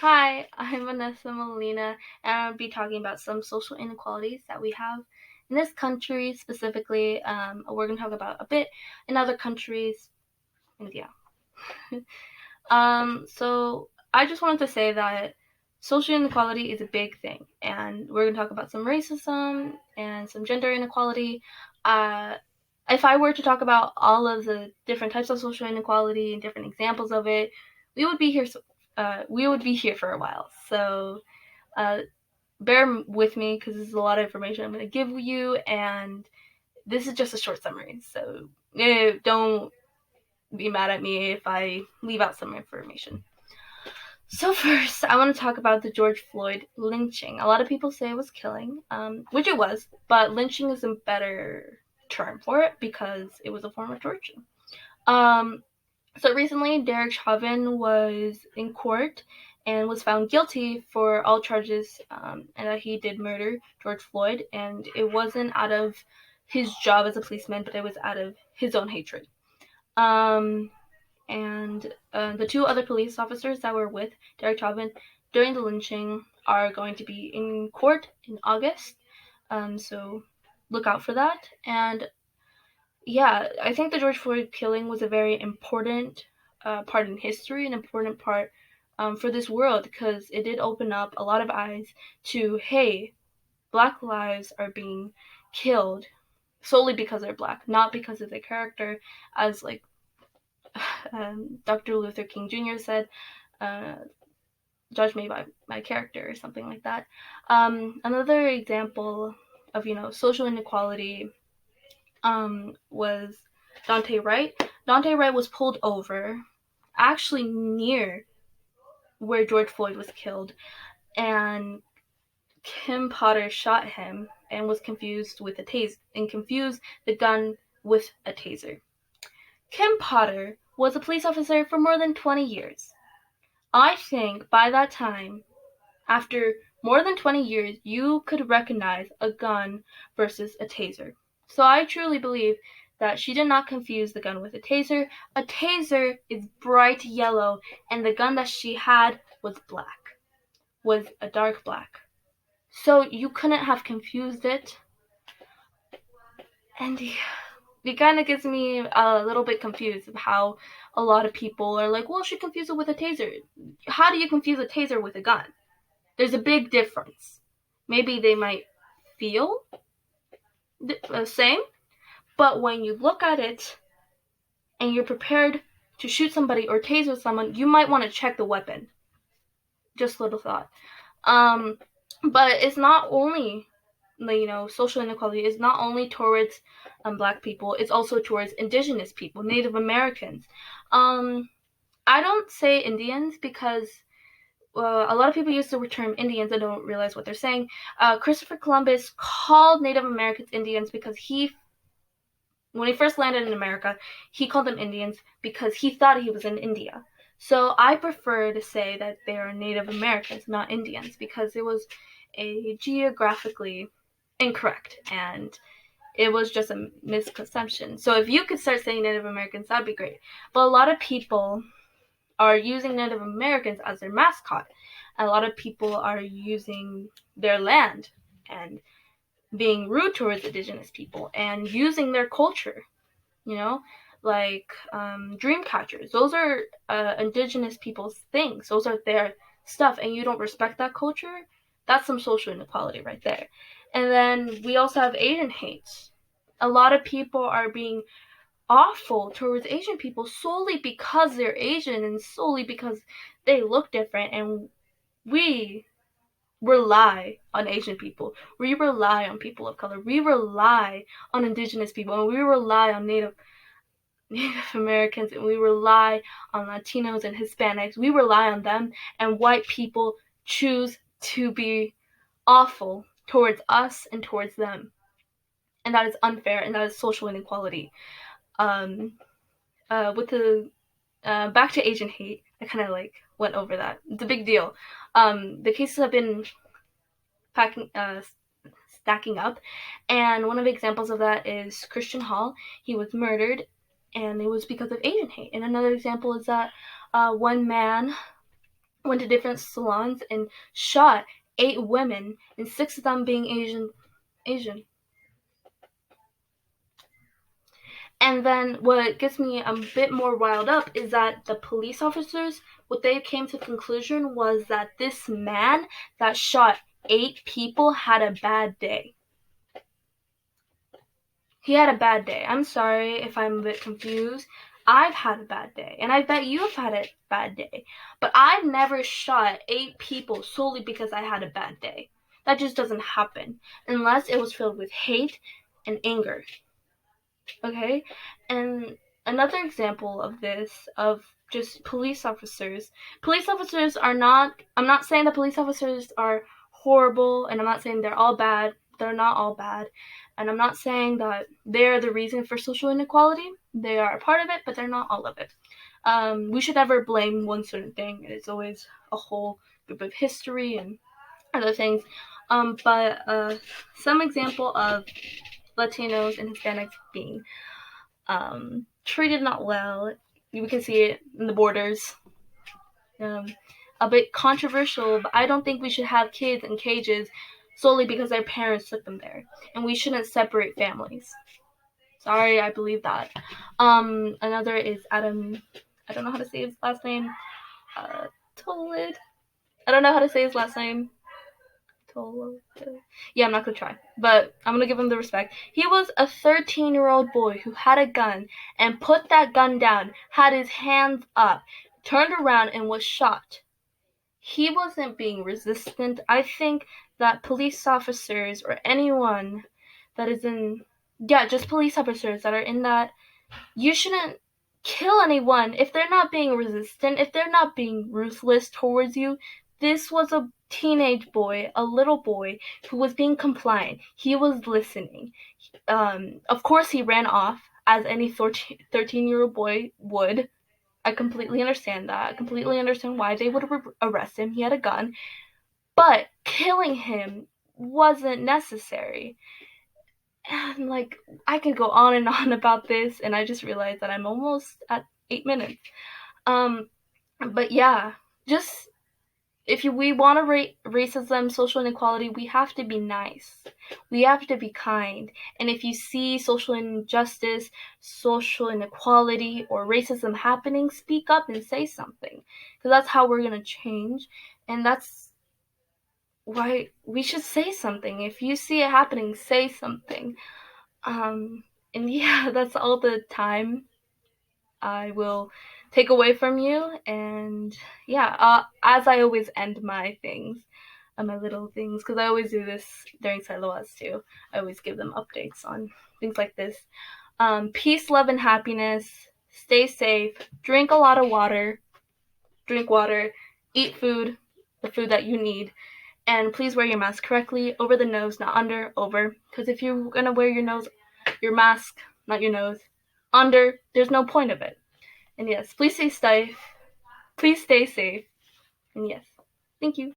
Hi, I'm Vanessa Molina, and I'll be talking about some social inequalities that we have in this country specifically. We're going to talk about a bit in other countries, and yeah. So I just wanted to say that social inequality is a big thing, and we're going to talk about some racism and some gender inequality. Uh, if I were to talk about all of the different types of social inequality and different examples of it, we would be here. We would be here for a while. So uh, bear with me because this is a lot of information I'm going to give you, and this is just a short summary. So don't be mad at me if I leave out some information. So first, I want to talk about the George Floyd lynching. A lot of people say it was killing, which it was, but lynching is a better term for it because it was a form of torture. Um, So recently, Derek Chauvin was in court and was found guilty for all charges, and that he did murder George Floyd, and it wasn't out of his job as a policeman, but it was out of his own hatred. Um, and the two other police officers that were with Derek Chauvin during the lynching are going to be in court in August. So look out for that. And yeah, I think the George Floyd killing was a very important part in history, an important part for this world because it did open up a lot of eyes to, hey, black lives are being killed solely because they're black, not because of their character, as like Dr. Luther King Jr. said, uh, judge me by my character or something like that. Another example of social inequality was Dante Wright. Dante Wright was pulled over, actually near where George Floyd was killed, and Kim Potter shot him and was confused with a taser and confused the gun with a taser. Kim Potter was a police officer for more than 20 years. I think by that time, after more than 20 years, you could recognize a gun versus a taser. So I truly believe that she did not confuse the gun with a taser. A taser is bright yellow, and the gun that she had was black, was a dark black. So you couldn't have confused it. And it kind of gets me a little bit confused of how a lot of people are like, well, she confused it with a taser. How do you confuse a taser with a gun? There's a big difference. Maybe they might feel the same, but when you look at it and you're prepared to shoot somebody or taser someone, you might want to check the weapon. Just a little thought. Um, but it's not only social inequality is not only towards black people, it's also towards indigenous people, Native Americans. I don't say Indians because a lot of people use the term Indians and don't realize what they're saying. Christopher Columbus called Native Americans Indians because when he first landed in America, he called them Indians because he thought he was in India. So I prefer to say that they are Native Americans, not Indians, because it was a geographically incorrect and it was just a misconception. So if you could start saying Native Americans, that'd be great. But a lot of people are using Native Americans as their mascot. A lot of people are using their land and being rude towards indigenous people and using their culture, you know, like dream catchers. Those are indigenous people's things. Those are their stuff, and you don't respect that culture. That's some social inequality right there. And then we also have Asian hate. A lot of people are being awful towards Asian people solely because they're Asian and solely because they look different. And we rely on Asian people. We rely on people of color. We rely on indigenous people. And we rely on Native Americans. And we rely on Latinos and Hispanics. We rely on them. And white people choose to be awful towards us and towards them. And that is unfair. And that is social inequality. Um, with the back to Asian hate, I kind of like went over that. It's a big deal. The cases have been stacking up, and one of the examples of that is Christian Hall. He was murdered, and it was because of Asian hate. And another example is that one man went to different salons and shot 8 women, and 6 of them being Asian. And then what gets me a bit more riled up is that the police officers, what they came to the conclusion was that this man that shot 8 people had a bad day. He had a bad day. I'm sorry if I'm a bit confused. I've had a bad day, and I bet you've had a bad day. But I've never shot 8 people solely because I had a bad day. That just doesn't happen unless it was filled with hate and anger. Okay? And another example of this, of just police officers. Police officers are not, I'm not saying that police officers are horrible, and I'm not saying they're all bad. They're not all bad. And I'm not saying that they're the reason for social inequality. They are a part of it, but they're not all of it. We should never blame one certain thing. It's always a whole group of history and other things. But some example of Latinos and Hispanics being treated not well. You can see it in the borders. Um, a bit controversial, but I don't think we should have kids in cages solely because their parents took them there. And we shouldn't separate families. Sorry, I believe that. Another is Adam. I don't know how to say his last name. Tolid. I don't know how to say his last name. Yeah, I'm not gonna try, but I'm gonna give him the respect. He was a 13-year-old boy who had a gun and put that gun down, had his hands up, turned around, and was shot. He wasn't being resistant. I think that police officers or anyone that is in, yeah, just police officers that are in that, you shouldn't kill anyone if they're not being resistant, if they're not being ruthless towards you. This was a teenage boy, a little boy, who was being compliant. He was listening. Of course, he ran off, as any 13-year-old boy would. I completely understand that. I completely understand why they would arrest him. He had a gun. But killing him wasn't necessary. And, like, I could go on and on about this, and I just realized that I'm almost at 8 minutes. But yeah, just if we want to rate racism, social inequality, we have to be nice. We have to be kind. And if you see social injustice, social inequality, or racism happening, speak up and say something. Because that's how we're going to change. And that's why we should say something. If you see it happening, say something. And yeah, that's all the time I will take away from you. And yeah, as I always end my things, my little things, because I always do this during Siloas too. I always give them updates on things like this. Peace, love, and happiness. Stay safe. Drink a lot of water. Drink water. Eat food, the food that you need. And please wear your mask correctly, over the nose, not under, over. Because if you're gonna wear your mask, not your nose, under, there's no point of it. And yes, please stay safe. Please stay safe. And yes, thank you.